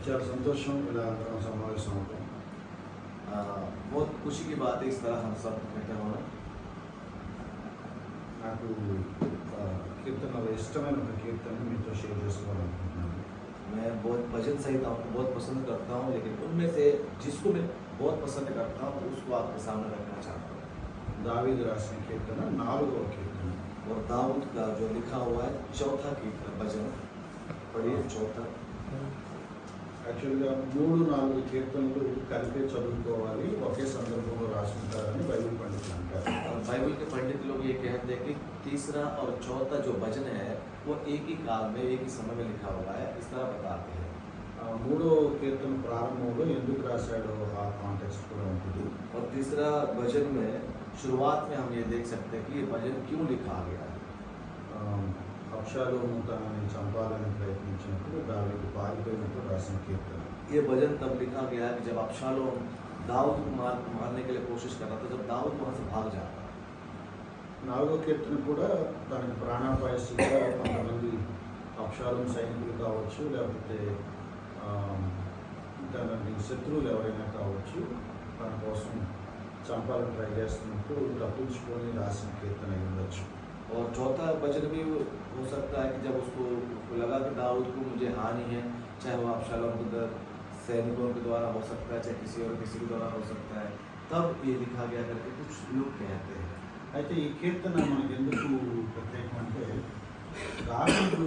చాలా సంతోషం ఇలా అందరం సమావేశం అవటం. बहुत खुशी की बात है इस तरह हम सब इकट्ठे होना। నాకు కీర్తనలో ఇష్టమైన ఒక కీర్తనని మీతో షేర్ చేసుకోవాలనుకుంటున్నాను. मैं बहुत भजन संहिता को बहुत पसंद करता हूँ, लेकिन उनमें से जिसको मैं बहुत पसंद करता हूँ उसको आपके सामने रखना चाहता हूँ। దావీదు రాసిన కీర్తన 4వ కీర్తన. और दाऊद का जो लिखा हुआ है चौथा कीर्तन भजन पढ़िए। चौथा యాక్చువల్గా 3-4 కీర్తనలు కలిపే చదువుకోవాలి, ఒకే సందర్భంలో రాసుకుంటారని బైబిల్ పండితులు అంటారు. और बाइबल के पंडित लोग ये कहते हैं कि तीसरा और चौथा जो भजन है वो एक ही काल में एक ही समय में लिखा हुआ है, इस तरह बताते हैं। 3వ కీర్తన ప్రారంభంలో ఎందుకు రాశాడో ఆ కాంటెక్స్ట్ కూడా ఉంటుంది. और तीसरा भजन में शुरुआत में हम ये देख सकते हैं कि ये भजन क्यों लिखा गया है। అబ్షాలోము తనని చంపాలని ప్రయత్నించినప్పుడు దావీదు పారిపోయినప్పుడు రాసిన కీర్తన. ये भजन तब लिखा गया कि जब अबशालोम दाऊद को मारने के लिए कोशिश कर रहा था, जब दाऊद वहाँ से भाग जाता। 4వ కీర్తన కూడా తనకి ప్రాణాపాయ స్థితిగా కొంతమంది అబ్షాలోం సైనికులు కావచ్చు, లేకపోతే తనని శత్రువులు ఎవరైనా కావచ్చు, తన కోసం చంపాలని ట్రై చేస్తున్నప్పుడు తప్పించుకొని రాసిన కీర్తన అయి ఉండొచ్చు. और चौथा भजन भी हो सकता है कि जब उसको लगा कि दाऊद को मुझे हानि है, चाहे वो अबशालोम के सैनिकों के द्वारा हो सकता है, चाहे किसी और किसी के द्वारा हो सकता है, तब ये लिखा गया करके कुछ लोग कहते हैं। అయితే ఈ కీర్తన మనకి ఎందుకు ప్రత్యేకం అంటే దావీదు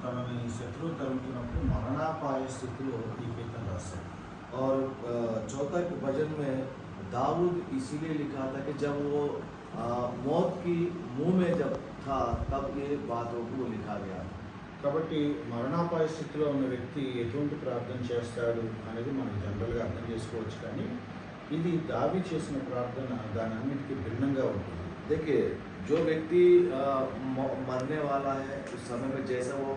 తనని శత్రువు తరుగుతున్నప్పుడు మరణాపాయ స్థితిలో ఈ కీర్తన రాశాడు. और चौथा के भजन में दाऊद इसीलिए लिखा था कि जब वो मौत की मुंह में जब था तब ये बातों को लिखा गया। కాబట్టి మరణాపాయ స్థితిలో ఉన్న వ్యక్తి ఎటువంటి ప్రార్థన చేస్తాడు అనేది మనం జనరల్గా అర్థం చేసుకోవచ్చు, కానీ ఇది దావీదు చేసిన ప్రార్థన దాని అన్నిటికీ భిన్నంగా ఉంటుంది. देखिए, जो व्यक्ति मरने वाला है उस समय में जैसा वो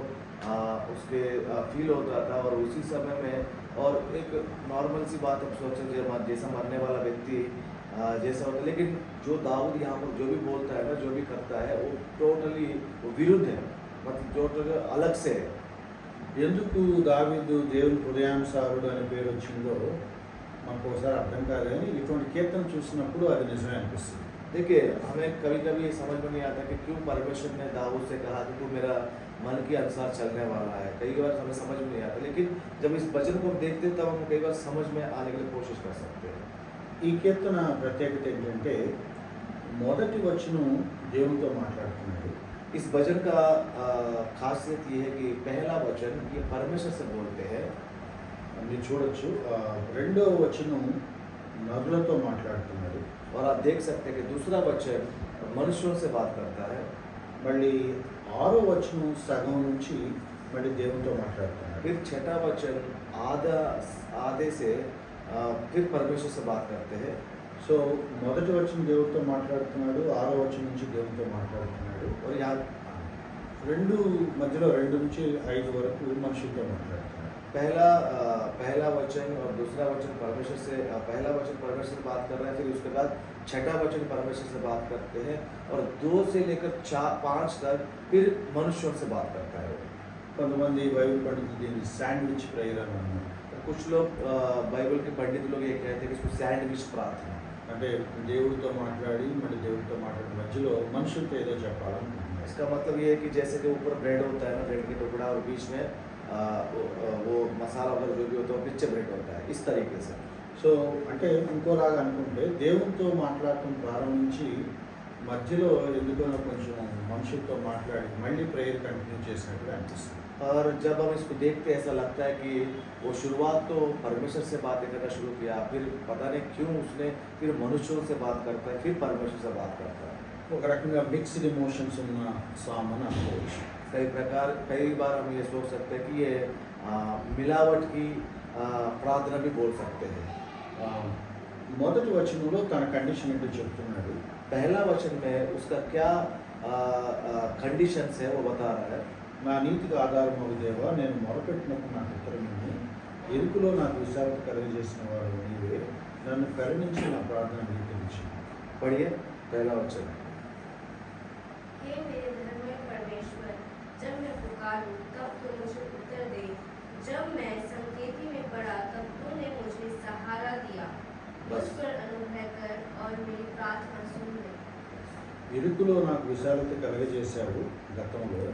उसके फील होता था, और उसी समय में और एक नॉर्मल सी बात अब सोचें जैसा मरने वाला व्यक्ति जैसा होता है, लेकिन जो दाऊद यहाँ पर जो भी बोलता है ना, जो भी करता है वो टोटली विरुद्ध है, मतलब टोटली अलग से है। ఎందుకు దావీదు దేవుని హృదయానుసారుడు అనే పేరు వచ్చిందో మనకు ఒకసారి అర్థం కాదు, కానీ ఇటువంటి కీర్తన చూసినప్పుడు అది నిజమే అనిపిస్తుంది. देखिए, हमें कभी कभी ये समझ में नहीं आता कि क्यों परमेश्वर ने दाऊद से कहा कि तू मेरा मन के अनुसार चलने वाला है। कई बार हमें समझ में नहीं आता, लेकिन जब इस वचन को हम देखते हैं तब हम कई बार समझ में आने के लिए कोशिश कर सकते हैं। ఈ కీర్తన ప్రత్యేకత ఏంటంటే మొదటి వచనం దేవునితో మాట్లాడుతున్నాడు. इस भजन का खासियत ये है कि पहला वचन ये परमेश्वर से बोलते हैं। మీరు చూడొచ్చు, రెండవ వచనం నరులతో మాట్లాడుతున్నాడు. और आप देख सकते हैं कि दूसरा वचन मनुष्यों से बात करता है। మళ్ళీ 6వ వచనం సగం నుంచి మళ్ళీ దేవునితో మాట్లాడుతున్నాడు. फिर छठा वचन आधे से फिर परमेश्वर से बात करते हैं। సో మొదటి వచనం దేవునితో మాట్లాడుతున్నాడు, 6వ వచనం నుంచి దేవునితో మాట్లాడుతున్నాడు. और यहाँ మధ్యలో 2 నుంచి 5 వరకు మనుషులతో మాట్లాడుతున్నాడు. पहला वचन और दूसरा वचन परमेश्वर से, पहला वचन परमेश्वर से बात कर रहा है, फिर उसके बाद छठा वचन परमेश्वर से बात करते हैं, और 2 से लेकर 4-5 तक फिर मनुष्यों से बात करता है। కొంతమంది బైబిల్ పండితులు దీన్ని శాండ్విచ్ ప్రేయర్ అని అన్నారు. कुछ लोग बाइबल के पंडित लोग ये कहते हैं कि इसको सैंडविच प्रार्थना, అంటే దేవుడితో మాట్లాడి మళ్ళీ దేవుడితో మాట్లాడి మధ్యలో మనుషులతో ఏదో చెప్పాలనుకుంటున్నారు. इसका मतलब ये है कि जैसे कि ऊपर ब्रेड होता है ना, ब्रेड के टुकड़ा, और बीच में वो मसाला वगैरह जो भी होता है पीछे ब्रेड होता है, इस तरीके से। సో అంటే ఇంకోలాగా అనుకుంటే దేవునితో మాట్లాడటం ప్రారంభించి మధ్యలో ఎందుకో కొంచెం మనుషులతో మాట్లాడి మళ్ళీ ప్రేయర్ కంటిన్యూ చేసినట్టుగా అనిపిస్తుంది. और जब हम इसको देखते हैं ऐसा लगता है कि वो शुरुआत तो परमेश्वर से बातें करना शुरू किया, फिर पता नहीं क्यों उसने फिर मनुष्यों से बात करता है, फिर परमेश्वर से बात करता है। ఒక రకంగా మిక్స్డ్ ఎమోషన్స్ ఉన్న సామ్ అని అనుకోవచ్చు. कई बार हम ये सोच सकते हैं कि ये मिलावट की प्रार्थना भी बोल सकते हैं। మొదటి వచనంలో తన కండిషన్ ఏంటో చెప్తున్నాడు. पहला वचन में उसका क्या कंडीशंस है वो बता रहा है। నా నీతికి ఆధారమగు దేవా, నేను మొరపెట్టినప్పుడు నాకు ఉత్తరమిమ్ము, ఎరుకులో నాకు విశాలత కలుగజేసిన వాడు నీవే, నన్ను కరుణించి నా ప్రార్థన అంగీకరించు. पढ़िए पहला वचन। हे मेरे धर्ममय परमेश्वर, जब मैं पुकारूं तब तू मुझे उत्तर दे, जब मैं ఇరుకులో నాకు విశాలత కలగజేశావు గతంలో,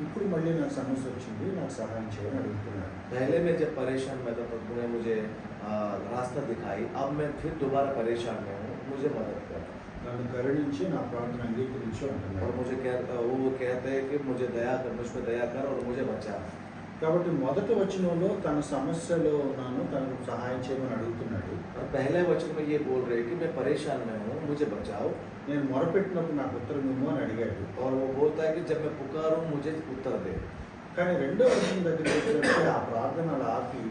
ఇప్పుడు మళ్ళీ నాకు సమస్య వచ్చింది, నాకు సహాయం చేయని అడుగుతున్నాడు. पहले मैं जब परेशान में था, प्रभु ने मुझे रास्ता दिखाई, अब मैं फिर दोबारा परेशान में हूँ, मुझे मदद कर। నన్ను కరుణించి నా ప్రార్థన అంగీకరించు और అంటున్నాడు. मुझे वो कहते हैं कि मुझे दया कर, मुझ पर दया कर और मुझे बचा। కాబట్టి మొదటి వచనంలో తన సమస్యలో ఉన్నాను, తనకు సహాయం చేయమని అడుగుతున్నాడు. और पहले वचन में ये बोल रहे हैं कि मैं परेशान में हूँ, मुझे बचाओ। నేను మొరపెట్టినప్పుడు నాకు ఉత్తరం ఇవ్వు అని అడిగాడు. और वो बोलता है कि जब मैं पुकारूं मुझे उत्तर दे। కానీ రెండో వచనం దగ్గరికి వచ్చినట్టే ఆ ప్రార్థన అలా ఆపి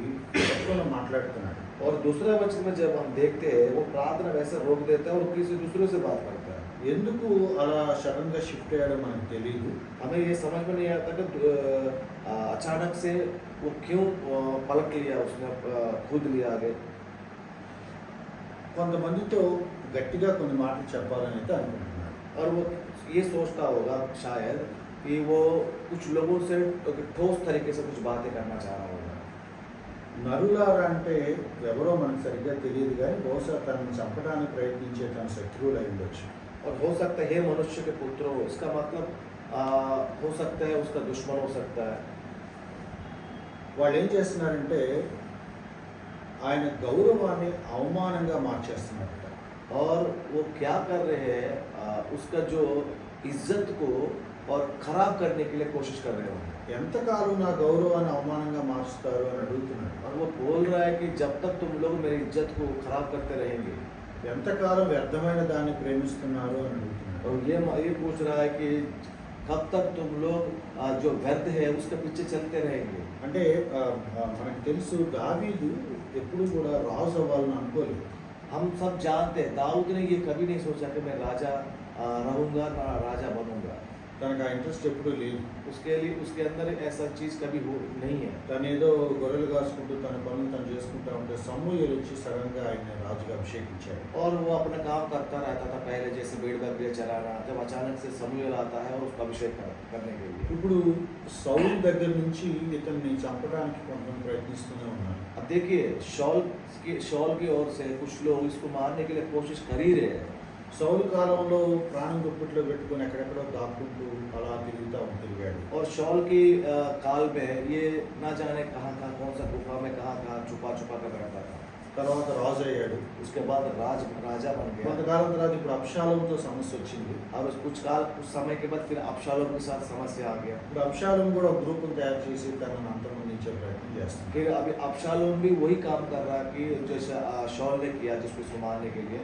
తప్పులో మాట్లాడుతున్నాడు. और दूसरे वचन में जब हम देखते हैं, वो प्रार्थना वैसे रोक देता है और किसी दूसरे से बात करता है। ఎందుకు అలా సడన్ గా షిఫ్ట్ అయ్యాడో మనకు తెలియదు. हमें ये समझ में नहीं आता कि अचानक से वो क्यों पलट लिया, उसने खुद लिया आगे। కొంతమందితో గట్టిగా కొన్ని మాటలు చెప్పాలని అయితే అనుకుంటున్నాడు. और वो ये सोचता होगा शायद कि वो कुछ लोगों से ठोस तरीके से कुछ बातें करना चाह रहा होगा। నరులారా అంటే ఎవరో మనకు సరిగ్గా తెలియదు, కానీ బహుశా తనను చంపడానికి ప్రయత్నించే తన శత్రువులు అయి ఉండొచ్చు. और हो सकता है मनुष्य के पुत्रों, इसका मतलब हो सकता है उसका दुश्मन हो सकता है। వాళ్ళు ఏం చేస్తున్నారంటే ఆయన గౌరవాన్ని అవమానంగా మార్చేస్తున్నారట. और वो क्या कर रहे हैं, उसका जो इज्जत को और खराब करने के लिए कोशिश कर रहे होंगे। ఎంతకాలం నా గౌరవాన్ని అవమానంగా మార్చుతారు అని అడుగుతున్నాడు. और वो बोल रहा है कि जब तक तुम लोग मेरी इज्जत को खराब करते रहेंगे। ఎంతకాలం వ్యర్థమైన దాన్ని ప్రేమిస్తున్నారు అని అడుగుతున్నాడు. और ये पूछ रहा है कि कब तक तुम लोग जो व्यर्थ है उसके पीछे चलते रहेंगे। అంటే మనకు తెలుసు దావీదు ఎప్పుడు కూడా రాజు అవ్వాలని అనుకోలేదు. हम सब जानते हैं दाऊद ने ये कभी नहीं सोचा कि मैं राजा रहूंगा ना राजा बनूंगा। తనకు ఆ ఇంట్రెస్ట్ ఎప్పుడూ లేదు. उसके लिए उसके अंदर ऐसा चीज कभी हो नहीं है। తను ఏదో గొర్రెలు కాసుకుంటూ తన పనులు తను చేసుకుంటా ఉంటే సమూయేలు వచ్చి సడన్ గా ఆయన రాజుగా అభిషేకించాడు. और वो अपना काम करता रहता था पहले, जैसे भेड़ बकरियां चराना, जब अचानक से समूएल आता है और उसका अभिषेक करने के लिए। ఇప్పుడు సౌలు దగ్గర నుంచి ఇతన్ని చంపడానికి కొంతమంది ప్రయత్నిస్తూనే ఉన్నారు. अब देखिए शॉल की ओर से कुछ लोग इसको मारने के लिए कोशिश कर ही रहे हैं। సౌలు కాలంలో ప్రాణం గుప్పిట్లో పెట్టుకుని ఎక్కడెక్కడో దాక్కుంటూ అలా తిరిగాడు. और शॉल की काल में ये ना जाने कहाँ कौन सा गुफा में कहाँ छुपा कर बैठता था। తర్వాత రాజు అయ్యాడు. उसके बाद राजा बन गया। కొంతకాలం తర్వాత ఇప్పుడు అబ్షాలోముతో సమస్య వచ్చింది. और कुछ समय के बाद फिर अबशालोम के साथ समस्या आ गया। ఇప్పుడు అబ్షాలోం కూడా ఒక గ్రూపును తయారు చేసి తనను అంతమొందించే ప్రయత్నం చేస్తాడు. फिर अभी अबशालोम भी वही काम कर रहा है कि जैसे शॉल ने किया जिसको मारने के लिए।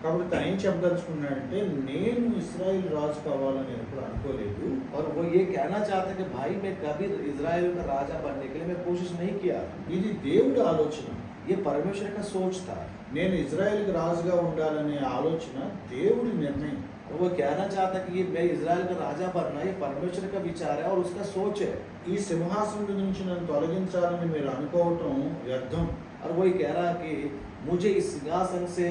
కాబట్టి తను ఏం చెప్పదలుచుకున్నాడంటే నేను ఇశ్రాయేల్ రాజు కావాలని నేను ఎప్పుడు అనుకోలేదు. और वो ये कहना चाहते कि भाई मैं कभी इजराइल का राजा बनने के लिए मैं कोशिश नहीं किया। ఇది దేవుడి ఆలోచన. ये परमेश्वर का सोच था। నేను ఇజ్రాయెల్కి రాజుగా ఉండాలనే ఆలోచన దేవుడి నిర్ణయం. और वो कहना चाहता कि ये मैं इजराइल का राजा बनना ये परमेश्वर का विचार है और उसका सोच है। ఈ సింహాసనం నుంచి నన్ను తొలగించాలని మీరు అనుకోవటం వ్యర్థం. और वही कह रहा कि मुझे इस सिंहासन से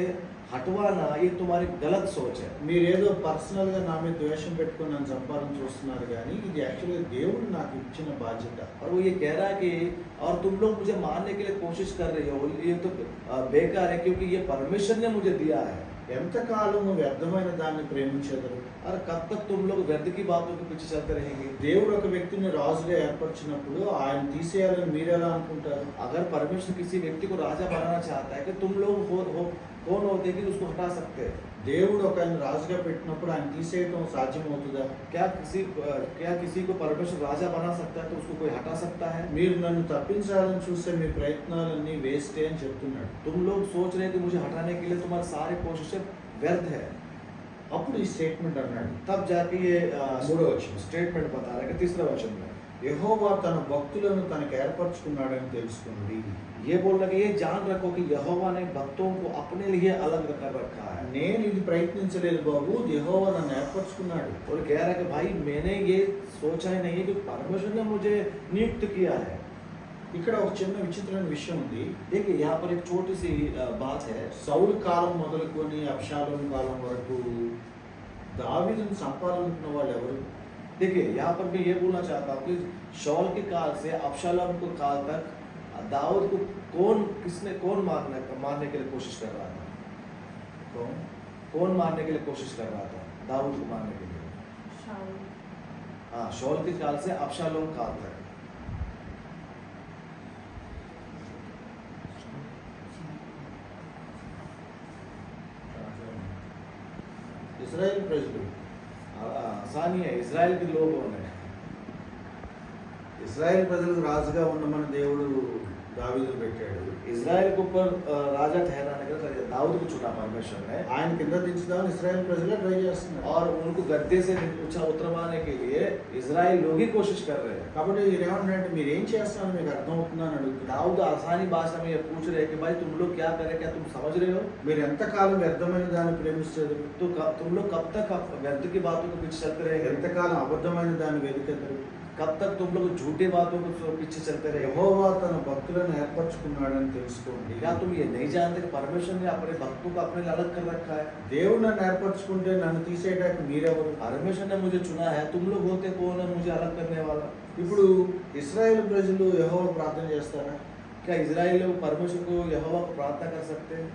हटवाना ये तुम्हारी गलत सोच है। మీరేదో పర్సనల్ గా నా మీద ద్వేషం పెట్టుకొని నన్ను చంపాలని చూస్తున్నారు, కానీ ఇది యాక్చువల్గా దేవుడు నాకు ఇచ్చిన బాధ్యత. और वो ये कह रहा है कि और तुम लोग मुझे मारने के लिए कोशिश कर रही हो, ये तो बेकार है क्योंकि ये परमेश्वर ने मुझे दिया है। ఎంతకాలం వ్యర్థమైన దాన్ని ప్రేమించేదరు? और कब तक तुम लोग व्यर्थ की बातों के पीछे चलते रहेंगे। దేవుడు ఒక వ్యక్తిని రాజుగా ఏర్పరిచినప్పుడు ఆయన తీసేయాలని మీరెలా అనుకుంటారు? अगर परमेश्वर किसी व्यक्ति को राजा बनाना चाहता है कि तुम लोग कौन होते कि उसको हटा सकते हैं। దేవుడు ఒక ఆయన రాజుగా పెట్టినప్పుడు ఆయన తీసేయటం సాధ్యమవుతుందా? क्या किसी को परमेश्वर राजा बना सकता है तो उसको कोई हटा सकता है। మీరు నన్ను తప్పించాలని చూస్తే మీ ప్రయత్నాలన్నీ వేస్టే అని చెప్తున్నాడు. तुम लोग सोच रहे हैं कि मुझे हटाने के लिए तुम्हारे सारे कोशिशें व्यर्थ है। అప్పుడు ఈ స్టేట్మెంట్ అన్నాడు. तब जाके ये మూడో వచనం. स्टेटमेंट बता रहा है कि तीसरा वचन में యెహోవా తన భక్తులను తనకు ఏర్పరచుకున్నాడని తెలుసుకోండి. ये बोलना कि ये जान रखो कि यहोवा ने भक्तों को अपने लिए अलग कर रखा है। నేను ఇది ప్రయత్నించలేదు బాబు, యెహోవా నన్ను ఏర్పరచుకున్నాడు. और कह रहा है कि भाई मैंने ये सोचा ही नहीं है कि परमेश्वर ने मुझे नियुक्त किया है। ఇక్కడ ఒక చిన్న విచిత్రమైన విషయం ఉంది. देखिए यहाँ पर एक छोटी सी बात है। సౌలు కాలం మొదలుకొని అబ్షాలోము కాలం వరకు దావీదును చంపాలనుకున్న వాళ్ళు ఎవరు? देखिए यहाँ पर मैं ये बोलना चाहता हूँ कि शौल के काल से अबशालोम के काल तक दाऊद को कौन मारने के लिए कोशिश कर रहा था। कौन मारने के लिए कोशिश कर रहा था? दाऊद को मारने के लिए। शाऊल हाँ, शाऊल के काल से अबशालोम काल तक। ఇజ్రాయెల్ ప్రజలు आसानी है, इजराइल के लोगों ने ఇజ్రాయెల్ ప్రజలకు రాజుగా ఉండమని దేవుడు దావీదును పెట్టాడు. इजराइल के ऊपर राजा ठहराने के लिए दाऊद को चुना परमेश्वर ने, ఆయన కింద దించుదామని ఇజ్రాయెల్ ప్రజలే ట్రై చేస్తున్నారు. और उनको गद्दे से उतरवाने के लिए इजराइल लोग ही कोशिश कर रहे हैं। కాబట్టి ఈయన ఏమంటున్నారంటే మీరు ఏం చేస్తున్నారు మీకు అర్థమవుతుందా అని అడుగుతున్నారు. दाऊद आसानी भाषा में ये पूछ रहे हैं कि भाई तुम लोग क्या करें, क्या तुम समझ रहे हो? మీరు ఎంతకాలం వ్యర్థమైన దాన్ని ప్రేమిస్తారు, तो तुम लोग कब तक व्यर्थ की बातों के पीछे चलते रहेंगे? ఎంతకాలం అబద్ధమైన దాన్ని వెతుకుతారు. कब तक तुम लोग झूठे बातों के पीछे चलते रहेंगे? యెహోవా తన భక్తులను ఏర్పరచుకున్నాడని తెలుసుకోండి. क्या तुम ये नहीं जानते कि परमेश्वर ने अपने भक्तों को अपने लिए अलग कर रखा है? దేవుడు నన్ను ఏర్పరచుకుంటే నన్ను తీసేయడానికి మీరెవరు? परमेश्वर ने मुझे चुना है, तुम लोग होते कौन है मुझे अलग करने वाला? ఇప్పుడు ఇశ్రాయేలు ప్రజలు యెహోవా ప్రార్థన చేస్తారా? क्या इजराइल लोग परमेश्वर को यहोवा को प्रार्थना कर सकते हैं?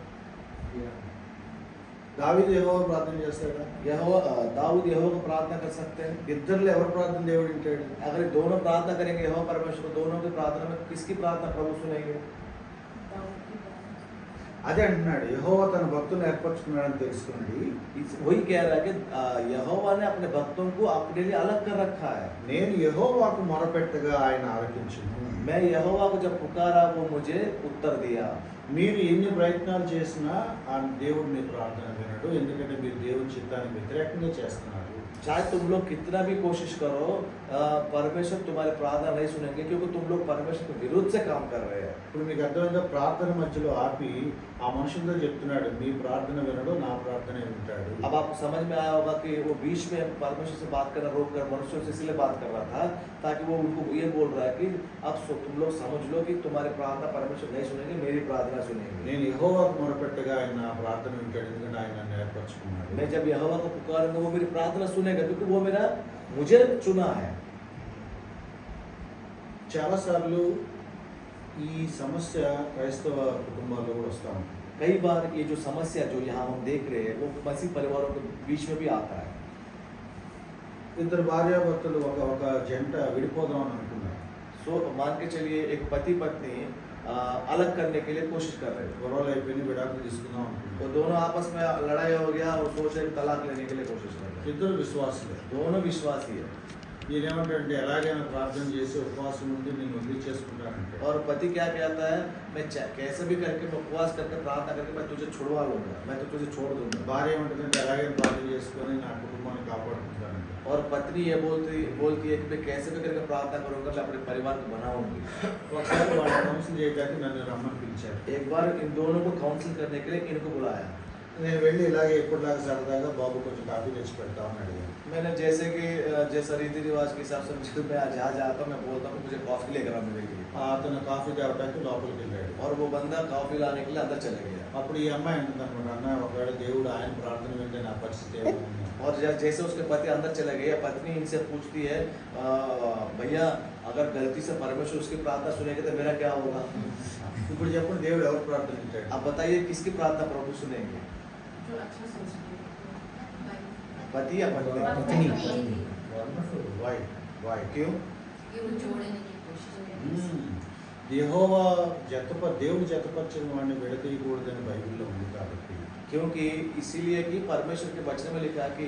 దావీదు యెహోవా ప్రార్థన చేస్తాడా? यहोवा दाऊद यहोवा को प्रार्थना कर सकते हैं? ఇద్దరిలో ఎవరు ప్రార్థన దేవుడు వింటాడు? अगर दोनों प्रार्थना करेंगे यहोवा परमेश्वर को, दोनों की प्रार्थना में किसकी प्रार्थना प्रभु सुनेंगे? दाऊद की बात అదే అంటున్నాడు యెహోవా తన భక్తులను ఏర్పరచుకున్నాడని తెలుసుకోండి. वही कह रहा है कि यहोवा ने अपने भक्तों को अपने लिए अलग कर रखा है। నేను యెహోవాకు మొరపెట్టగా ఆయన ఆలకించును. मैं यहोवा को जब पुकारा वो मुझे उत्तर दिया। మీరు ఎన్ని ప్రయత్నాలు చేసినా ఆ దేవుడు మీ ప్రార్థన వినడు. ఎందుకంటే మీరు దేవుని చిత్తానికి వ్యతిరేకంగా చేస్తున్నారు. चाहे तुम लोग कितना भी कोशिश करो, परमेश्वर तुम्हारी प्रार्थना नहीं सुनेंगे क्योंकि तुम लोग परमेश्वर के विरुद्ध से काम कर रहे हैं। ఇప్పుడు మీకు అర్థమైందా? ప్రార్థన మధ్యలో ఆపి ఆ మనుషులతో చెప్తున్నాడు మీ ప్రార్థన వినడు, నా ప్రార్థన వింటాడు. अब आपको समझ में आया होगा कि वो बीच में परमेश्वर से बात करना रोक कर मनुष्यों से इसलिए बात कर रहा था ताकि वो उनको ये बोल रहा है कि अब तुम लोग समझ लो कि तुम्हारी प्रार्थना परमेश्वर नहीं सुनेंगे, मेरी प्रार्थना सुनेंगे। నేను యెహోవాకు మొరపెట్టగా ఆయన నా ప్రార్థన వింటాడు. ఎందుకంటే ఆయన నన్ను ఏర్పరచుకున్నాడు. मैं जब यहोवा को पुकारूंगा वो मेरी प्रार्थना सुनेगा क्योंकि वो मेरा मुझे चुना है। చాలాసార్లు ఈ సమస్య క్రైస్తవ కుటుంబాల్లో కూడా వస్తూ ఉంటుంది. कई बार ये जो समस्या जो यहाँ हम देख रहे हैं वो मसीह परिवारों के बीच में भी आता है। ఇద్దరు భార్యాభర్తలు ఒక జంట విడిపోదాం అని అనుకున్నారు. सो मान के चलिए एक पति पत्नी अलग करने के लिए कोशिश कर रहे हैं। గొడవలు అయిపోయింది, విడాకులు తీసుకుందాం तो అనుకున్నారు. दोनों आपस में लड़ाई हो गया और सोच रहे तलाक लेने के लिए कोशिश कर रहे हैं। ఇద్దరు విశ్వాసులే. दोनों विश्वासी है। ఈయన ఏమంటాడంటే ఎలాగైనా ప్రార్థన చేసి ఉపవాసం ఉండి నేను వదిలి చేసుకుంటానంటే, और पति क्या कहता है, मैं कैसे भी करके मैं उपवास करके प्रार्थना करके मैं तुझे छुड़वा लूंगा, मैं तो तुझे छोड़ दूंगा। భార్య ఏమంటుందంటే ఎలాగైనా ప్రార్థన చేసుకొని నా కుటుంబాన్ని కాపాడుకుంటానంటే. और पत्नी ये बोलती है कि मैं कैसे भी करके प्रार्थना करूंगा, मैं अपने परिवार को बनाऊंगी। ఒకసారి వాళ్ళు కౌన్సిల్ చేయడానికి నన్ను రమ్మని పిలిచారు. एक बार इन दोनों को काउंसिल करने के लिए इनको बुलाया। నేను వెళ్ళి ఇలాగే ఎప్పటిలాగా సరదాగా బాబు కొంచెం కాఫీ తెచ్చి పెడతామని అడిగాను. मैंने जैसे कि जैसा रीति रिवाज के हिसाब से मैं जहाँ जाता हूँ मैं बोलता हूँ मुझे कॉफी लेकर आ मेरे लिए। అతను కాఫీ తేవడానికి లోపలికి వెళ్ళాడు. और वो बंदा कॉफी लाने के लिए अंदर चले गया। అప్పుడు ఈ అమ్మాయి అంటుంది అనమాట, అన్న ఒకవేళ దేవుడు ఆయన ప్రార్థన వింటే నా పరిస్థితి ఏమవుతుంది? और जैसे उसके पति अंदर चले गए, पत्नी इनसे पूछती है भैया अगर गलती से परमेश्वर उसकी प्रार्थना सुनेगा तो मेरा क्या होगा? ఇప్పుడు చెప్పండి దేవుడు ఎవరు ప్రార్థన వింటాడు? आप बताइए किसकी प्रार्थना प्रभु सुनेंगे, जो अच्छा सोचते हैं पति या पत्नी? पत्नी। వండర్ఫుల్. వై క్యూ? ये वो जोड़ने की कोशिश करें। యెహోవా దేవుడు జతపరిచిన వాడిని విడదీయకూడదని బైబిల్లో ఉంది. కాబట్టి क्योंकि इसीलिए कि परमेश्वर के वचन में लिखा है कि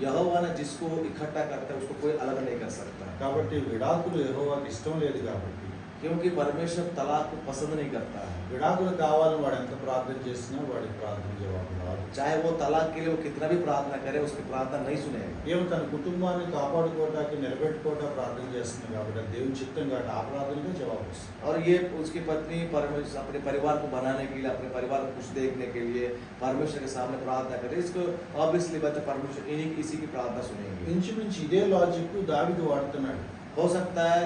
यहोवा ने जिसको इकट्ठा करता है उसको कोई अलग नहीं कर सकता। కాబట్టి విడాకులు యెహోవాకి ఇష్టం లేదు. కాబట్టి क्योंकि परमेश्वर तलाक को पसंद नहीं करता है। విడాకులు కావాలని వాడు ఎంత ప్రార్థన చేసినా వాడికి ప్రార్థన జవాబు రాదు. चाहे वो तलाक के लिए वो कितना भी प्रार्थना करे उसकी प्रार्थना नहीं सुनेगा। ఏమో తన కుటుంబాన్ని కాపాడుకోవడానికి నిలబెట్టుకోవడం ప్రార్థన చేస్తుంది కాబట్టి అది దేవుని చిత్తం కాబట్టి ఆ ప్రార్థనకే జవాబు వస్తుంది. और ये उसकी पत्नी परमेश्वर अपने परिवार को बनाने के लिए, अपने परिवार को खुश देखने के लिए परमेश्वर के सामने प्रार्थना करे, इसको ऑब्वियसली बात है परमेश्वर इसी की प्रार्थना सुनेंगे। ఇంచుమించు ఇదే లాజిక్ దావీదు వాడుతున్నాడు. हो सकता है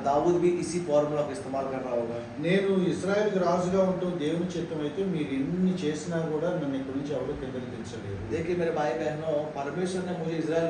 दाऊद भी इसी फॉर्मूला का इस्तेमाल कर रहा होगा। నేను ఇశ్రాయేలుకి రాజుగా ఉంటూ దేవుని చిత్తం అయితే మీరు ఎన్ని చేసినా కూడా నన్ను ఇక్కడి నుంచి ఎవరు కిందకి దించలేదు. देखिए मेरे भाई बहनों, परमेश्वर ने मुझे इजराइल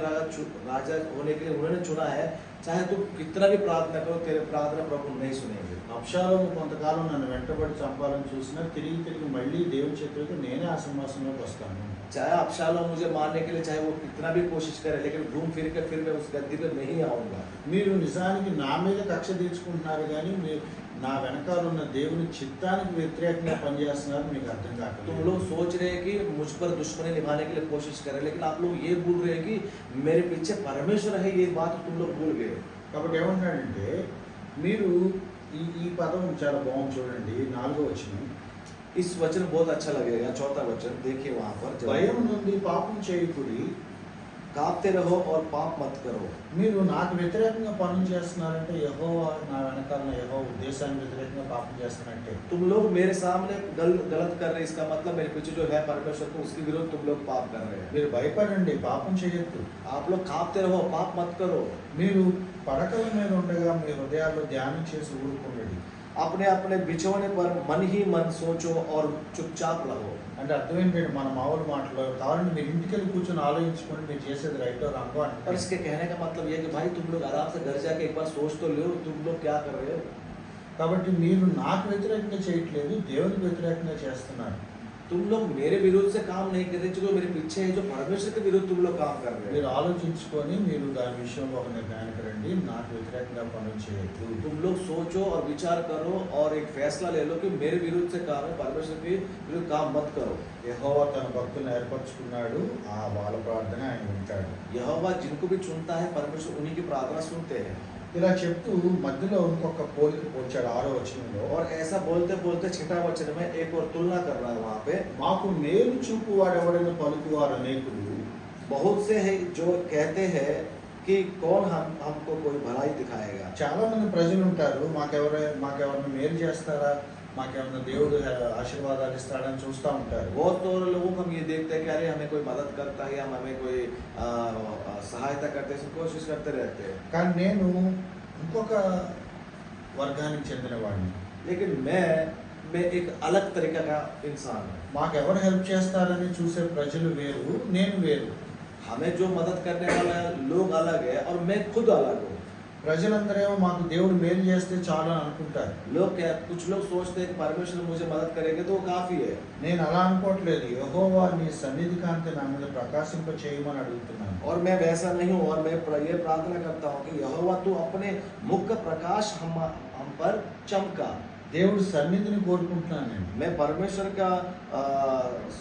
राजा होने के लिए उन्होंने चुना है, चाहे तुम कितना भी प्रार्थना करो तेरे प्रार्थना प्रभु नहीं सुनेंगे। అబ్షాలోము కొంతకాలం నన్ను వెంటబడి చంపాలని చూసినా తిరిగి మళ్ళీ దేవుని చేతులతో నేనే ఆ సింహాసనంలోకి వస్తాను. चाहे अबशालोम मुझे मारने के लिए चाहे वो कितना भी कोशिश करे, लेकिन घूम फिर कर फिर मैं उस गद्दी पे नहीं आऊंगा। మీరు నిజానికి నా మీద కక్ష తీర్చుకుంటున్నారు కానీ మీరు నా వెనకాల ఉన్న దేవుని చిత్తానికి వ్యతిరేకంగా పనిచేస్తున్నారు మీకు అర్థం तुम కావట్లేదు. लोग सोच रहे हैं कि मुझ पर दुश्मनी निभाने के लिए कोशिश कर रहे हैं, लेकिन आप लोग ये भूल रहे हैं कि मेरे पीछे परमेश्वर है, ये बात तुम लोग भूल गए। కాబట్టి ఏమంటాడంటే మీరు ఈ ఈ పదం చాలా బాగుంది చూడండి 4వ వచనం. इस वचन बहुत अच्छा लगेगा, 4था वचन देखिए वहां पर, భయం నుండి పాపం చేయకుడి, कांपते रहो और पाप मत करो। మీరు నాకు వ్యతిరేకంగా పనులు చేస్తున్నారంటే యెహోవా నా వెనకాల యెహోవా ఉద్దేశానికి వ్యతిరేకంగా పాపం చేస్తున్నట్టే. तुम लोग मेरे सामने गलत कर रहे हैं, इसका मतलब मेरे पीछे जो है परमेश्वर को उसके विरुद्ध तुम लोग पाप कर रहे हैं। మీరు భయపడండి, పాపం చేయొద్దు. आप लोग कांपते रहो, पाप मत करो। మీరు పడకల మీద ఉండగా మీ హృదయాల్లో ధ్యానం చేసి ఊరుకోండి. अपने अपने बिछौने पर मन ही मन सोचो और चुपचाप रहो। అంటే అర్థం ఏంటంటే మన మామూలు మాటలో కావాలంటే మీరు ఇంటికి వెళ్ళి కూర్చొని ఆలోచించుకోండి మీరు చేసేది రైటో రాంగో और అంటే. इसके कहने का मतलब ये है कि भाई तुम लोग आराम से घर जाके एक बार सोच तो लो तुम लोग क्या कर रहे हो। కాబట్టి మీరు నాకు వ్యతిరేకంగా చేయట్లేదు, దేవునికి వ్యతిరేకంగా చేస్తున్నారు. तुम लोग मेरे विरुद्ध से काम नहीं कर रहे, जो मेरे पीछे है जो परमेश्वर के विरुद्ध तुम लोग काम कर रहे మీరు हो। ఆలోచించుకొని మీరు దాని విషయంలో ఒక నిర్ణయానికి రండి, నాకు వ్యతిరేకంగా పనులు చేయొద్దు. तुम लोग सोचो और विचार करो और एक फैसला ले लो कि मेरे विरुद्ध से काम है, परमेश्वर के विरुद्ध काम मत करो। యెహోవా తన భక్తులను ఏర్పరచుకున్నాడు, ఆ వాళ్ళ ప్రార్థన ఆయన వింటాడు. यहोवा जिनको भी चुनता है परमेश्वर उन्हीं की प्रार्थना सुनते हैं। ఇలా చెప్తూ మధ్యలో ఇంకొక పోలిక పోల్చాడు 6వ వచనంలో. और ऐसा बोलते बोलते 6वां वचन में एक और तुलना कर रहा है वहाँ पे। మాకు మేలు చూపు వాడెవడని పలుకువారు అనేకులు. बहुत से है जो कहते हैं कि कौन हमको कोई भलाई दिखाएगा। చాలా మంది ప్రజలు ఉంటారు, మాకెవరైనా మేలు చేస్తారా, మాకేమన్నా దేవుడు ఆశీర్వాదాలు ఇస్తాడని చూస్తూ ఉంటారు. बहुत तो लोगों को हम ये देखते हैं कि अरे हमें कोई मदद करता है या हमें कोई सहायता करते हैं, कोशिश करते रहते हैं। కానీ నేను ఇంకొక వర్గానికి చెందిన వాడిని. लेकिन मैं एक अलग तरीका का इंसान हूँ। మాకెవరు హెల్ప్ చేస్తారని చూసే ప్రజలు వేరు, నేను వేరు. हमें जो मदद करने वाला लोग अलग है और मैं खुद अलग हूँ। ప్రజలందరేమో మాకు దేవుడు మేలు చేస్తే చాలు అని అనుకుంటారు. लोग क्या, कुछ लोग सोचते हैं कि परमेश्वर मुझे मदद करेंगे तो वो काफी है। నేను అలా అనుకోవట్లేదు. యెహోవా నీ సన్నిధి కాంతి నా మీద ప్రకాశింప చేయమని అడుగుతున్నాను. और मैं वैसा नहीं हूँ और मैं ये प्रार्थना करता हूँ कि यहोवा तू अपने मुख का प्रकाश हम पर चमका। దేవుడి సన్నిధిని కోరుకుంటున్నాను నేను. मैं परमेश्वर का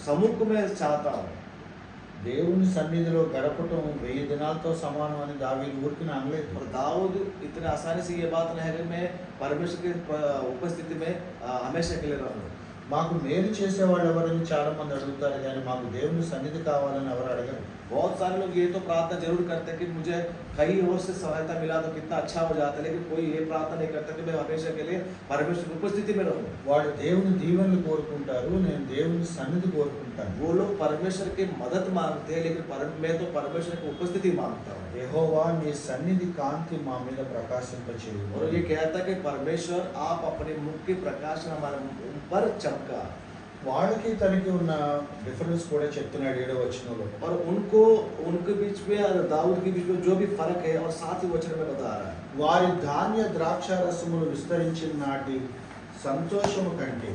सम्मुख में चाहता हूँ। దేవుని సన్నిధిలో గడపటం 1000 దినాలతో సమానం అని దావీదు ఊరికి అనలేదు. और दाऊद इतने आसानी से ये बात नहीं है कि मैं परमेश्वर की उपस्थिति में हमेशा के लिए रहूँ। మాకు మేలు చేసేవాళ్ళు ఎవరని చాలా మంది అడుగుతారు కానీ మాకు దేవుని సన్నిధి కావాలని ఎవరు అడగరు. बहुत सारे लोग ये तो प्रार्थना जरूर करते हैं कि मुझे कहीं और से सहायता मिला तो कितना अच्छा हो जाता है, लेकिन कोई ये प्रार्थना नहीं करता कि मैं हमेशा के लिए परमेश्वर की उपस्थिति में रहूँ। వాళ్ళు దేవుని దీవెనలు కోరుకుంటారు, నేను దేవుని సన్నిధి కోరుకుంటాను. वो लोग परमेश्वर की मदद मांगते हैं, लेकिन मैं तो परमेश्वर की उपस्थिति मांगता हूँ। యెహోవా నీ సన్నిధి కాంతి మా మీద ప్రకాశింపచేయు. और ये कहता है कि परमेश्वर आप अपने मुख के प्रकाश हमारे मुख पर चमका। వాళ్ళకి తనకి ఉన్న డిఫరెన్స్ కూడా చెప్తున్నాడు 7వ వచనంలో. और उनके बीच में और दाऊद के बीच में जो भी फर्क है और 7वें वचन में बता रहा है। వారి ధాన్య ద్రాక్షారసములు విస్తరించిన నాటి సంతోషము కంటే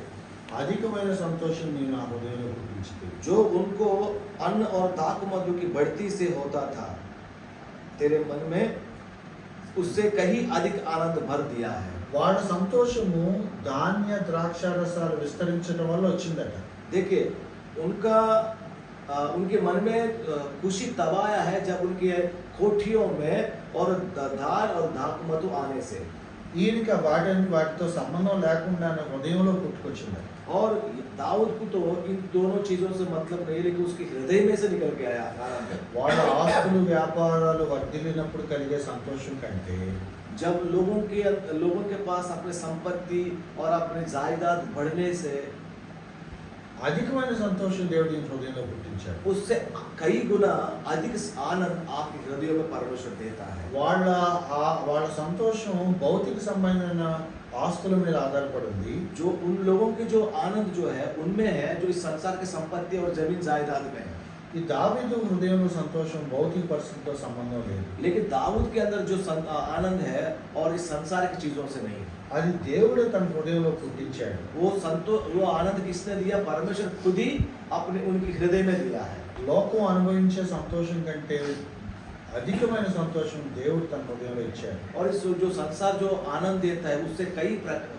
అధికమైన సంతోషం నేను నా హృదయంలో పుట్టించింది. जो उनको अन्न और दाख मधु की बढ़ती से होता था, तेरे मन में उससे कहीं अधिक आनंद भर दिया है। వాళ్ళ సంతోషము ధాన్య ద్రాక్షారసాలు విస్తరించడం వల్ల వచ్చిందట. देखिए उनके मन में खुशी तब आया है जब उनकी कोठियों में और धान और दाख मधु आने से। ఈయనకి వాటితో సంబంధం లేకుండా హృదయంలో పుట్టుకొచ్చింది. और दाऊद को तो इन दोनों चीजों से मतलब नहीं, लेकिन उसके हृदय में से निकल के आया आनंद। వాళ్ళ ఆస్తులు వ్యాపారాలు వర్ధిల్లినప్పుడు కలిగే సంతోషం కంటే जब लोगों के पास अपने संपत्ति और अपने जायदाद बढ़ने से అధికమైన సంతోషం దేవుడి హృదయంలో పుట్టించాడు. उससे कई गुना अधिक आनंद आपके हृदय में परमेश्वर देता है। వాళ్ళ సంతోషం భౌతిక సంబంధమైన ఆస్తుల మీద ఆధారపడింది. जो उन लोगों की जो आनंद जो है उनमें है जो इस संसार की संपत्ति और जमीन जायदाद में है। ఈ దావీదు హృదయంలో సంతోషం భౌతిక పరిస్థితితో సంబంధం లేదు. लेकिन दाऊद के अंदर जो आनंद है और इस संसारिक चीजों से नहीं, అది దేవుడే తన హృదయంలో పుట్టించాడు. वो आनंद किसने दिया? परमेश्वर खुद ही अपने उनके हृदय में दिया है। లోకం అనుభవించే సంతోషం కంటే అధికమైన సంతోషం దేవుడు తన హృదయంలో ఇచ్చాడు. और इस जो संसार जो आनंद देता है उससे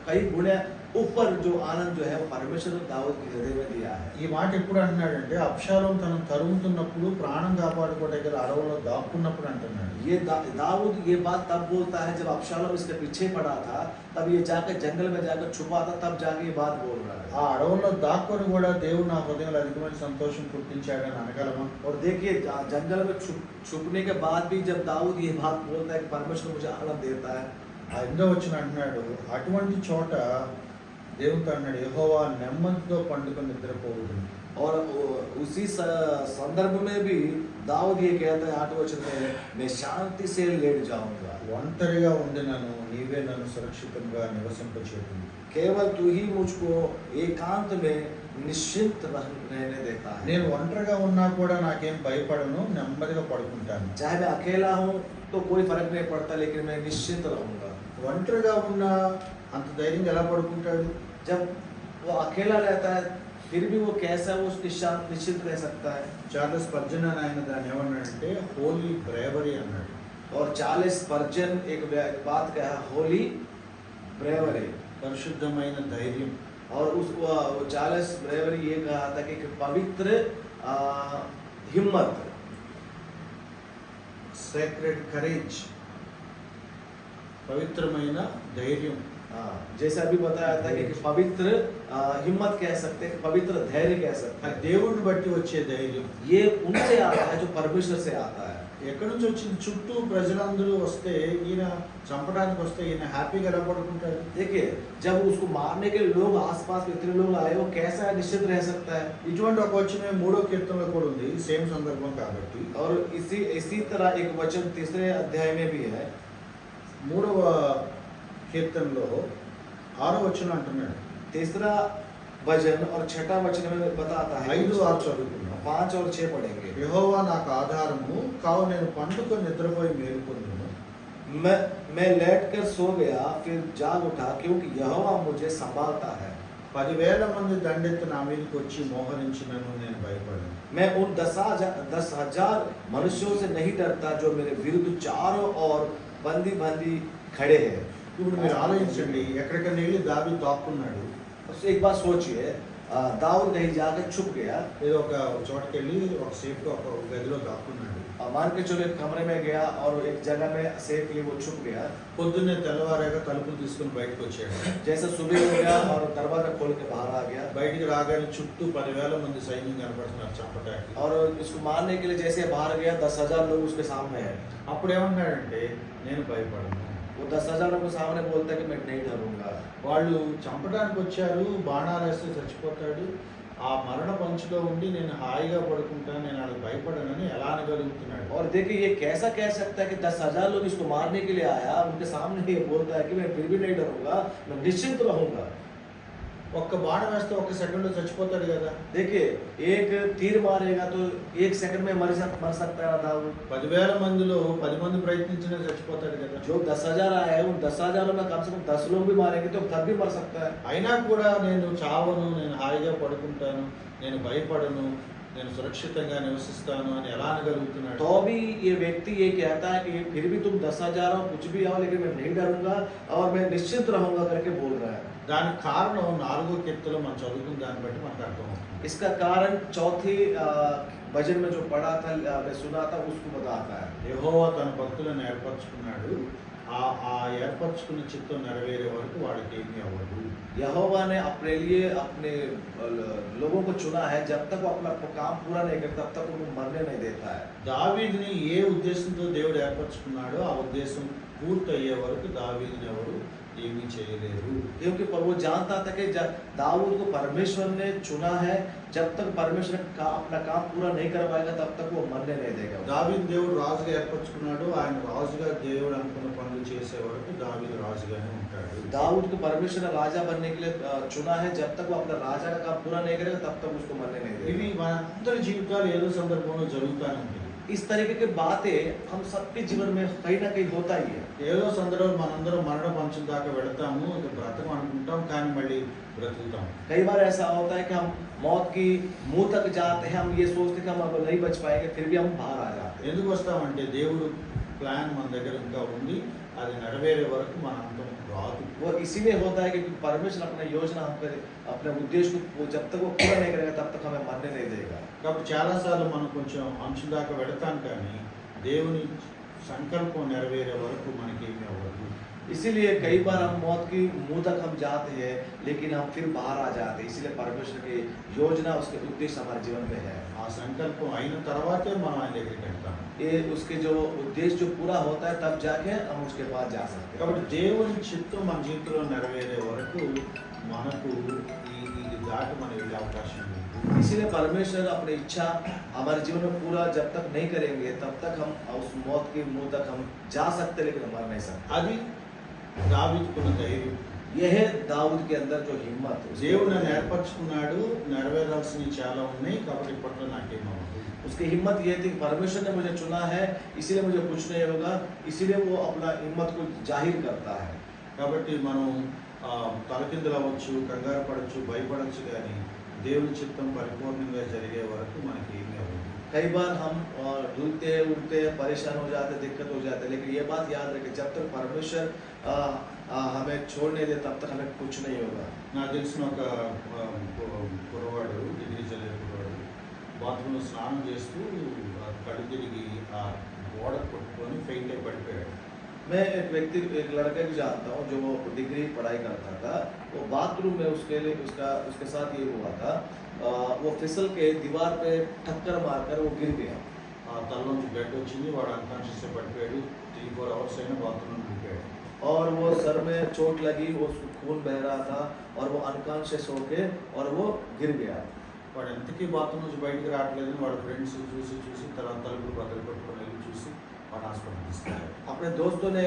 कई गुणे ऊपर जो आनंद जो है वो परमेश्वर ने दाऊद के हृदय में दिया है। ఈ మాట ఎప్పుడు అంటున్నాడంటే అబ్షాలోము తనను తరుముతున్నప్పుడు ప్రాణం కాపాడుకోవడానికి అడవుల్లో దాక్కున్నప్పుడు అంటున్నాడు. ये दाऊद ये बात तब बोलता है जब अबशालोम इसके पीछे पड़ा था, तब ये जाकर जंगल में जाकर छुपा था, तब जाके ये बात बोल रहा है। ఆ అడవుల్లో దాక్కొని కూడా దేవుడు నా హృదయంలో అధికమైన సంతోషం పుట్టించాడని అనగలమా? और देखिए जंगल में छुपने के बाद भी जब दाऊद ये बात बोलता है कि परमेश्वर मुझे आनंद देता है, ఆ 8వ వచనం అంటున్నాడు అటువంటి చోట దేవుడు అన్నాడు యెహోవా నెమ్మదితో పండుకొని నిద్రపోవును. और उसी संदर्भ में भी दाऊद ये कहता है 8वें वचन में, मैं शांति से लेट जाऊंगा। ఒంటరిగా ఉండినను నీవే నన్ను సురక్షితంగా నివసింపచేయుము. केवल तू ही मुझको एकांत में निश्चिंत रहने देता है। నేను ఒంటరిగా ఉన్నా కూడా నాకేం భయపడను, నెమ్మదిగా పడుకుంటాను. चाहे मैं अकेला हूँ तो कोई फर्क नहीं पड़ता, लेकिन मैं निश्चिंत रहूंगा। ఒంటరిగా ఉన్నా అంత ధైర్యంగా ఎలా పడుకుంటాడు? जब वो अकेला रहता है फिर भी वो कैसा वो निश्चित रह सकता है। చార్లెస్ స్పర్జన్ అని ఆయన దాన్ని ఏమన్నాడంటే హోలీ బ్రేవరీ అన్నాడు. और चार्ल्स स्पर्जन एक बात कहा, होली ब्रेवरी, పరిశుద్ధమైన ధైర్యం. और उस वो चार्ल्स ब्रेवरी ये कहा था कि एक पवित्र हिम्मत, సేక్రెడ్ కరేజ్, పవిత్రమైన ధైర్యం. जैसे अभी बताया था कि पवित्र हिम्मत कह सकते हैं, पवित्र धैर्य कह सकते ఆ हैं। దేవుడిని బట్టి వచ్చే ధైర్యం ये उनसे आता है जो परमेश्वर से आता है। ఎక్కడి నుంచి వచ్చింది? చుట్టూ ప్రజలందరూ వస్తే ఈయన చంపడానికి వస్తే ఈయన హ్యాపీగా ఎలా పడుకుంటాడు? देखिए जब उसको मारने के लोग आसपास में इतने लोग आए, वो कैसा निश्चित रह सकता है। ఇటువంటి ఒక వచనం 3వ కీర్తనలో కూడా ఉంది, సేమ్ సందర్భం కాబట్టి. और इसी तरह एक वचन 3रे अध्याय में भी है। 3వ కీర్తనలో 6వ వచనం అంటున్నాడు. 3रा भजन और 6ठा वचन में बताता है। 5, 6 చదువుకున్నాం. 5 और 6 पढ़ेंगे। యెహోవా నాకు ఆధారము కావు, నేను పండుకొని నిద్రపోయి మేలుకొందును. मैं लेट कर सो गया फिर जाग उठा, क्योंकि यहोवा मुझे संभालता है। 10,000 మంది దండెత్తి నా మీదకి వచ్చి మోహరించినను నేను భయపడను. मैं उन 10,000 मनुष्यों से नहीं डरता जो मेरे विरुद्ध चारों ओर बंदी बंदी खड़े हैं। ఇప్పుడు మీరు ఆలోచించండి, ఎక్కడికైనా వెళ్ళి దావీదు దాక్కున్నాడు. एक बात सोचिए, दाऊद कहीं जाकर छुप गया, ఏదో ఒక చోటకి వెళ్ళి ఒక సేఫ్గా ఒక గదిలో దాక్కున్నాడు. मान के चलो एक कमरे में गया और एक जगह में सेफली वो छुप गया। పొద్దున్నే తెల్లవారాక తలుపులు తీసుకుని బయటకు వచ్చాడు. जैसे सुबह हो गया और दरवाजा खोल के बाहर आ गया, బయటికి రాగానే చుట్టూ 10,000 మంది సైన్యం కనపడుతున్నారు చంపడానికి. और इसको मारने के लिए जैसे बाहर गया 10,000 लोग उसके सामने हैं। అప్పుడు ఏమన్నాడంటే నేను భయపడను. वो 10,000 के सामने बोलता है कि मैं नहीं डरूंगा। వాళ్ళు చంపడానికి వచ్చారు, బాణాలు వేస్తే చచ్చిపోతాడు, ఆ మరణ పంచులో ఉండి నేను హాయిగా పడుకుంటాను, నేను వాళ్ళకి భయపడనని ఎలా అనగలుగుతున్నాడు? और देखिए ये कैसा कह सकता है कि 10,000 लोग इसको मारने के लिए आया, उनके सामने ये बोलता है कि मैं फिर भी नहीं डरूंगा, मैं निश्चिंत रहूंगा। ఒక్క బాణం వేస్తే ఒక సెకండ్లో చచ్చిపోతాడు కదా. देखिए एक तीर मारेगा तो 1 सेकंड में मर सकता है दाऊद। 10,000 మందిలో 10 మంది ప్రయత్నించినా చచ్చిపోతాడు కదా. जो 10,000 आए हैं उन 10,000 में कम से कम 10 लोग भी मारेंगे तो तब भी मर सकता है। అయినా కూడా నేను చావను, నేను హాయిగా పడుకుంటాను, నేను భయపడను, నేను సురక్షితంగా నివసిస్తాను అని ఎలా అనగలుగుతున్నాడు? तो भी ये व्यक्ति ये कहता है कि फिर भी तुम 10,000 हो, कुछ भी आओ, लेकिन मैं नहीं डरूंगा और मैं निश्चिंत रहूंगा करके बोल रहा है। దానికి కారణం 4వ కీర్తనలో మనం చదువుకున్న దాన్ని బట్టి మనకు అర్థమవుతుంది. इसका कारण चौथी भजन में जो पढ़ा था, मैं सुना था, उसको बताता है। యెహోవా తన భక్తులను ఏర్పరచుకున్నాడు, ఆ ఏర్పరచుకున్న చిత్తం నెరవేరే వరకు వాడికి ఏమీ అవ్వదు. यहोवा ने अपने लिए अपने लोगों को चुना है, जब तक वो अपना काम पूरा नहीं करता तब तक उनको मरने नहीं देता है। దావీదుని ఏ ఉద్దేశంతో దేవుడు ఏర్పరచుకున్నాడో ఆ ఉద్దేశం పూర్తయ్యే వరకు దావీదుని ఎవరు ఏమీ చేయలేరు. क्योंकि वो जानता था कि जब दाऊद को परमेश्वर ने चुना है, जब तक परमेश्वर अपना काम पूरा नहीं करवाएगा तब तक वो मरने नहीं देगा। దావీదు దేవుడు రాజుగా ఏర్పరచుకున్నాడు, ఆయన రాజుగా దేవుడు అనుకున్న పనులు చేసే వరకు దావీదు రాజుగానే ఉంటాడు. ఉంటాడు. दाऊद को परमेश्वर ने राजा बनने के लिए चुना है। जब तक वो अपना राजा का काम पूरा नहीं करेगा तब तक उसको मरने नहीं ఇవి देगा। మనందరి జీవితాలు ఏదో సందర్భంలో జరుగుతానే ఉంటుంది. इस तरीके की बातें हम सबके जीवन में कहीं ना कहीं होता ही है। ఏదో సందర్భంలో మనందరం మరణ పంచం దాకా వెళతాము, ఇక బ్రతకం అనుకుంటాం, కానీ మళ్ళీ బ్రతుకుతాం. कई बार ऐसा होता है कि हम मौत की मुंह तक जाते हैं, हम ये सोचते हैं कि हम अब नहीं बच पाएंगे, फिर भी हम बाहर आ जाते हैं। ఎందుకు వస్తామంటే దేవుడు ప్లాన్ మన దగ్గర ఇంకా ఉంది, అది నెరవేరే వరకు మన అంతం రాదు. वो इसीलिए होता है कि परमेश्वर अपना योजना हम करे, अपने उद्देश्य को जब तक वो पूरा नहीं करेगा तब तक हमें मरने नहीं देगा। కాబట్టి చాలాసార్లు మనం కొంచెం అంచు దాకా వెళతాం, కానీ దేవుని సంకల్పం నెరవేరే వరకు మనకేమీ అవ్వదు. इसीलिए कई बार हम मौत की मुंह तक हम जाते हैं, लेकिन हम फिर बाहर आ जाते हैं। इसीलिए परमेश्वर की योजना, उसके उद्देश्य हमारे जीवन में है। ఆ సంకల్పం అయిన తర్వాతే మనం ఆయన దగ్గరికి వెళ్తాం. ये उसके जो उद्देश्य जो पूरा होता है तब जाके हम उसके बाद जा सकते हैं। కాబట్టి దేవుని చిత్తం మన జీవితంలో నెరవేరే వరకు మనకు ఇది దాటి మనం వెళ్ళే అవకాశం లేదు. इसीलिए परमेश्वर अपनी इच्छा हमारे जीवन में पूरा जब तक नहीं करेंगे तब तक हम उस मौत के मुंह तक हम जा सकते, लेकिन मर नहीं सकते। అది దావీదుకున్న ధైర్యం. यह है दाऊद के अंदर जो हिम्मत, దేవుడు నన్ను ఏర్పరచుకున్నాడు, నెరవేరాల్సినవి చాలా ఉన్నాయి, కాబట్టి ఇప్పట్లో నాకేమవ్వదు. उसकी हिम्मत ये थी कि परमेश्वर ने मुझे चुना है, इसीलिए मुझे कुछ नहीं होगा। इसीलिए वो अपना हिम्मत को जाहिर करता है। కాబట్టి మనం తలకిందులు అవ్వచ్చు, కంగారు పడవచ్చు, భయపడవచ్చు, కానీ దేవుని చిత్తం పరిపూర్ణంగా జరిగే వరకు మనకి ఏమీ అవ్వదు. कई बार हम डूबते उड़ते परेशान हो जाते, दिक्कत हो जाते, लेकिन ये बात याद रखें, जब तक परमेश्वर हमें छोड़ नहीं दे तब तक हमें कुछ नहीं होगा। నాకు తెలిసిన ఒక కుర్రవాడు, డిగ్రీ చదివే కుర్రవాడు, బాత్రూంలో స్నానం చేస్తూ కళ్ళు తిరిగి ఆ గోడ కొట్టుకొని ఫెయిల్ అయి పడిపోయాడు. मैं एक व्यक्ति, एक लड़के को जानता हूँ जो वो डिग्री पढ़ाई करता था। वो बाथरूम में उसके लिए उसके साथ ये हुआ था, वो फिसल के दीवार पे टक्कर मारकर वो गिर गया। ఆ తలలోంచి బ్లడ్ వచ్చింది, వాడు అన్కాన్షియస్ పడిపోయాడు. 3-4 అవర్స్ అయినా బాత్రూంలో దిగాడు. और वो सर में चोट लगी, वो खून बह रहा था और वो अनकॉन्शियस होके और वो गिर गया। వాడు ఎంతకీ బాత్రూమ్ నుంచి బయటికి రావట్లేదు. వాడు ఫ్రెండ్స్ చూసి తర్వాత తలుపులు బద్దలు కొట్టుకొని వెళ్ళి చూసి వాడు హాస్పిటల్ తీసుకెళ్ళాడు. अपने दोस्तों ने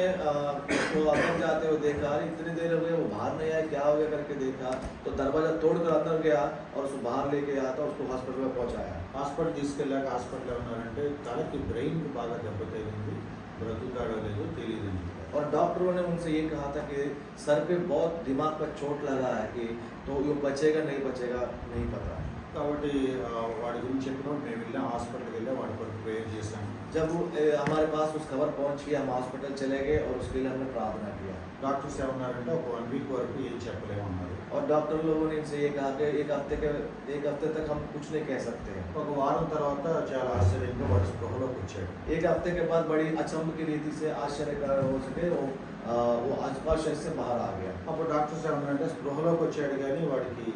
उसको अंदर जाते हुए देखा, अरे इतनी देर हो गई वो बाहर नहीं आया, क्या हो गया करके देखा तो दरवाजा तोड़कर अंदर गया और उसको बाहर लेके आया था, उसको हॉस्पिटल में पहुंचाया। హాస్పిటల్ తీసుకెళ్ళాక హాస్పిటల్లో ఉన్నారంటే తలకి బ్రెయిన్కి బాగా దెబ్బ తగిలింది, బ్రతుకుతాడో లేదో తెలియదని చెప్పారు. और डॉक्टरों ने उनसे ये कहा था कि सर पे बहुत दिमाग पर चोट लगा है, कि तो ये बचेगा नहीं बचेगा नहीं पता। కాబట్టి వాడి గురించి చెప్పినప్పుడు మేము వెళ్ళాం, హాస్పిటల్కి వెళ్ళాం, వాడి కొరకు ప్రేయర్ చేశాం. जब हमारे पास उस खबर पहुंच गई, हम हॉस्पिटल चले गए और उसके लिए हमने प्रार्थना किया। డాక్టర్స్ ఏమన్నారంటే ఒక 1 వీక్ వరకు ఏం చెప్పలేమన్నారు. और डॉक्टर लोगों ने इनसे ये कहा कि एक हफ्ते तक हम कुछ नहीं कह सकते हैं। ఒక వారం తర్వాత చాలా ఆశ్చర్యంగా వాడు స్పృహలోకి వచ్చాడు. एक हफ्ते के बाद बड़ी अचंभ की रीति से आश्चर्यकारक हो सके वो आश्चर्य से बाहर आ गया। అప్పుడు డాక్టర్స్ ఏమన్నారంటే స్పృహలోకి వచ్చాడు కానీ వాడికి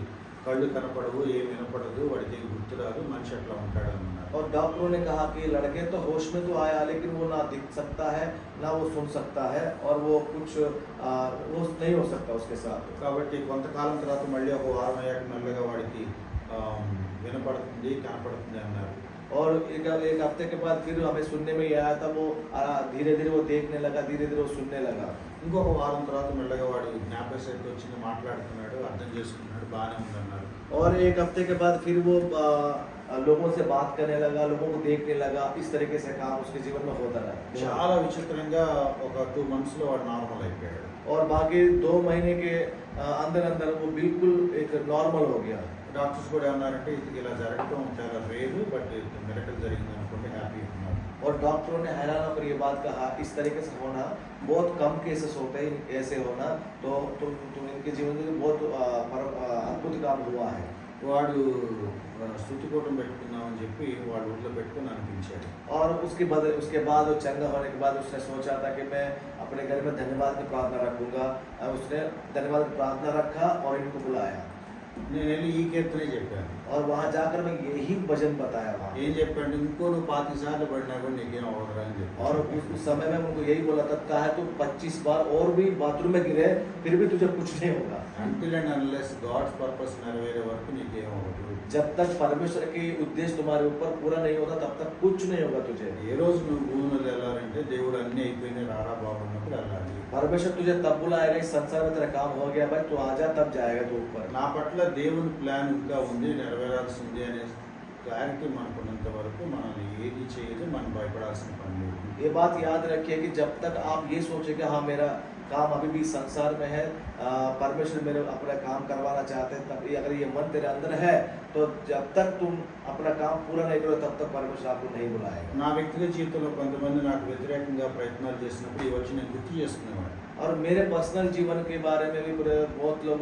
కళ్ళు కనపడవు, ఏం వినపడదు, వాడికి గుర్తురాదు, మనిషి అట్లా ఉంటాడు అన్నారు. और डॉक्टरों ने कहा कि लड़के तो होश में तो आया, लेकिन वो ना दिख सकता है ना वो सुन सकता है और वो कुछ वो नहीं हो सकता उसके साथ। కాబట్టి కొంతకాలం తర్వాత మళ్ళీ ఒక వారం అయ్యాక మెల్లగా వాడికి వినపడుతుంది, కనపడుతుంది అన్నారు. और एक हफ्ते के बाद फिर हमें सुनने में आया था, वो धीरे धीरे वो देखने लगा, धीरे धीरे वो सुनने लगा। ఇంకొక వారం తర్వాత మెల్లగా వాడు జ్ఞాపకశక్తి వచ్చింది, మాట్లాడుతున్నాడు, అర్థం చేసుకున్నాడు, బాగానే ఉందన్నారు. और एक हफ्ते के बाद फिर वो लोगों से बात करने लगा, लोगों को देखने लगा। इस तरीके से काम उसके जीवन में होता रहा। చాలా విచిత్రంగా ఒక 2 మంత్స్లో వాడు నార్మల్ అయిపోయాడు. और बाकी 2 महीने के अंदर अंदर वो बिल्कुल एक नॉर्मल हो गया। డాక్టర్స్ కూడా ఏమన్నారంటే ఇది ఇలా జరగడం చాలా రేరు, బట్ మిరకల్ జరిగింది అనుకుంటే హ్యాపీ ఉన్నారు. और डॉक्टरों ने हैरान होकर ये बात कहा, इस तरीके से होना बहुत कम केसेस होते हैं, ऐसे होना तो तुम इनके जीवन में बहुत अद्भुत काम हुआ है। వాడు స్తుతికూటం పెట్టుకుందామని చెప్పి వాడు ఊళ్ళో పెట్టుకుని అనిపించాడు. और उसके बाद वो चंगा होने के बाद उसने सोचा था कि मैं अपने घर में धन्यवाद की प्रार्थना रखूंगा। उसने धन्यवाद की प्रार्थना रखा और इनको बुलाया। నేను వెళ్ళి ఈ కీర్తనే చెప్పాను. और वहाँ जाकर मैं यही भजन बताया वहाँ। ఏం చెప్పాడు, ఇంకో నువ్వు 25 సార్లు పడినా కూడా నీకేం అవ్వదురా అని చెప్పి. और उस समय में उनको यही बोला था, कहा है तू 25 बार और भी बाथरूम में गिरे फिर भी तुझे कुछ नहीं होगा। Until and unless God's purpose నెరవేరే వరకు నీకేం అవ్వదు. जब तक परमेश्वर की उद्देश्य तुम्हारे ऊपर पूरा नहीं होता तब तक कुछ नहीं होगा तुझे। ఏ రోజు నువ్వు భూమి మీద వెళ్ళాలంటే దేవుడు అన్ని అయిపోయినాయి రారా బాబు అన్నప్పుడు వెళ్ళాలి. परमेश्वर तुझे तब बुलाएगा, इस संसार में तेरा काम हो गया भाई, तू आजा तब जाएगा तू ऊपर। నా పట్ల దేవుని ప్లాన్ ఇంకా ఉంది, నెరవేరాల్సి ఉంది అనే క్లారిటీ మనకున్నంత వరకు మనల్ని ఏది చేయదు, మనం భయపడాల్సిన పని లేదు. ये बात याद रखिए कि जब तक आप ये सोचे कि हाँ मेरा काम अभी भी संसार में है, परमेश्वर मेरे अपना काम करवाना चाहते हैं, तब अगर ये मन तेरे अंदर है तो जब तक तुम अपना काम पूरा नहीं करो तब तक परमेश्वर आपको नहीं बुलाएगा। నా వ్యక్తిగత జీవితంలో కొంతమంది నాకు వ్యతిరేకంగా ప్రయత్నాలు చేసినప్పుడు ఈ వచ్చి నేను గుర్తు చేసుకునేవాడు. और मेरे पर्सनल जीवन के बारे में भी बहुत लोग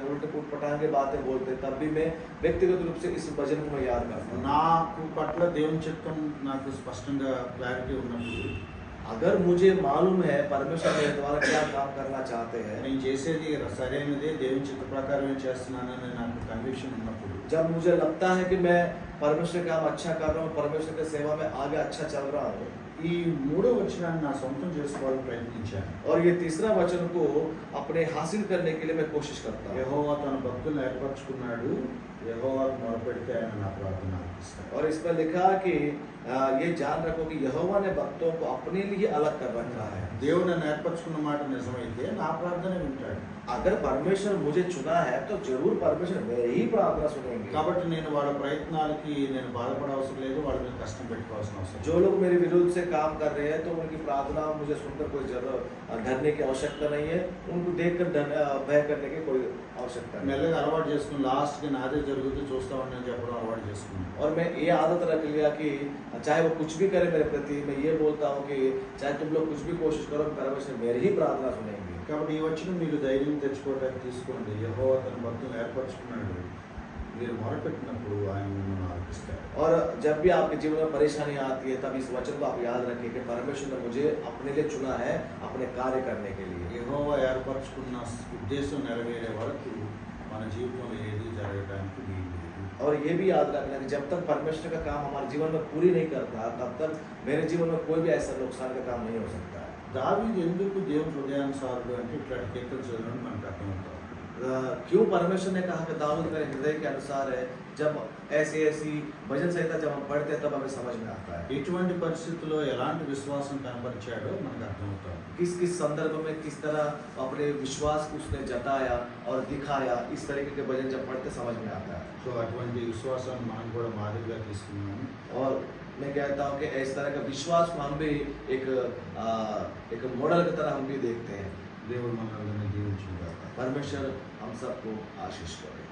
उल्टे पुट पटांग के बातें बोलते हैं, तब भी मैं व्यक्तिगत रूप से इस भजन को मैं याद करता हूँ। నాకు పట్ల దేవుని చిత్తం నాకు స్పష్టంగా క్లారిటీ ఉన్నప్పుడు अगर मुझे मालूम है परमेश्वर मेरे द्वारा क्या काम करना चाहते हैं, నేను చేసేది సరైనదే, దేవుని చిత్త ప్రకారమే చేస్తున్నానని నాకు కన్విక్షన్ ఉన్నప్పుడు जब मुझे लगता है कि मैं परमेश्वर का काम अच्छा कर रहा हूँ, परमेश्वर की सेवा में आगे अच्छा चल रहा हूँ, ఈ మూడో వచనాన్ని నా సొంతం చేసుకోవాలని ప్రయత్నించాను. और ये तीसरा वचन को अपने हासिल करने के लिए मैं कोशिश करता हूँ। యెహోవా తన భక్తులను ఏర్పరచుకున్నాడు, యెహోవాకు మొరపెడితే ఆయన నా ప్రార్థన ఆలకిస్తాడు. और इस पर लिखा कि ये जान रखो कि यहोवा ने भक्तों को अपने लिए अलग कर रखा है। దేవుడు నన్ను ఏర్పరచుకున్న మాట నిజమైతే నా ప్రార్థన వింటాడు. अगर परमेश्वर मुझे चुना है तो जरूर परमेश्वर मेरी ही प्रार्थना सुनेंगे। కాబట్టి నేను వాళ్ళ ప్రయత్నాలకి నేను బాధపడవసరం లేదు, వాళ్ళ మీద కష్టం పెట్టుకోవాల్సిన అవసరం లేదు. जो लोग मेरे विरुद्ध से काम कर रहे हैं तो उनकी प्रार्थना मुझे सुनकर कोई डरने की आवश्यकता नहीं है, उनको देखकर भय करने की कोई आवश्यकता नहीं। మెల్లగా అలవాటు చేసుకుని లాస్ట్కి నాదే జరుగుతూ చూస్తామని నేను చెప్పడం అలవాటు చేసుకున్నాను. और मैं ये आदत रख लिया कि चाहे वो कुछ भी करे मेरे प्रति, मैं ये बोलता हूँ कि चाहे तुम लोग कुछ भी कोशिश करो, परमेश्वर मेरी ही प्रार्थना सुनेंगे। కాబట్టి ఈ వచ్చిన మీరు ధైర్యం తెచ్చుకోవడానికి తీసుకోండి. యెహోవా తన భక్తులను ఏర్పరచుకున్నాడు, మీరు మొరపెట్టినప్పుడు ఆయన మిమ్మల్ని ఆలకిస్తాడు. और जब भी आपके जीवन में परेशानी आती है तब इस वचन को आप याद रखिए कि परमेश्वर ने मुझे अपने लिए चुना है अपने कार्य करने के लिए। యెహోవా ఏర్పరచుకున్న ఉద్దేశం నెరవేరే వరకు మన జీవితంలో ఏది జరగడానికి వీలు లేదు. और ये भी याद रखना कि जब तक परमेश्वर का काम हमारे जीवन में पूरी नहीं करता तब तक मेरे जीवन में कोई भी ऐसा नुकसान का काम नहीं हो सकता है। దావీదు ఎందుకు దేవుని హృదయానుసారుడు అంటే ఇట్లాంటి కీర్తనలు చదవడం మనకు అర్థమవుతుంది. क्यों परमेश्वर ने कहा कि दाऊद मेरे हृदय के अनुसार है, जब ऐसी भजन संहिता जब हम पढ़ते हैं तब हमें समझ में आता है ఎటువంటి పరిస్థితుల్లో ఎలాంటి విశ్వాసం కనపరిచాడో మనకు అర్థమవుతుంది. किस किस संदर्भ में किस तरह अपने विश्वास को उसने जताया और दिखाया, इस तरीके के भजन जब पढ़ते समझ में आता है। సో అటువంటి విశ్వాసాన్ని మనం కూడా మాదిరిగా తీసుకున్నాము. और मैं कहता हूँ कि इस तरह का विश्वास को हम भी एक मॉडल की तरह हम भी देखते हैं। దేవుడు మనల్ని దీవించుగాక. परमेश्वर हम सबको आशीष करे।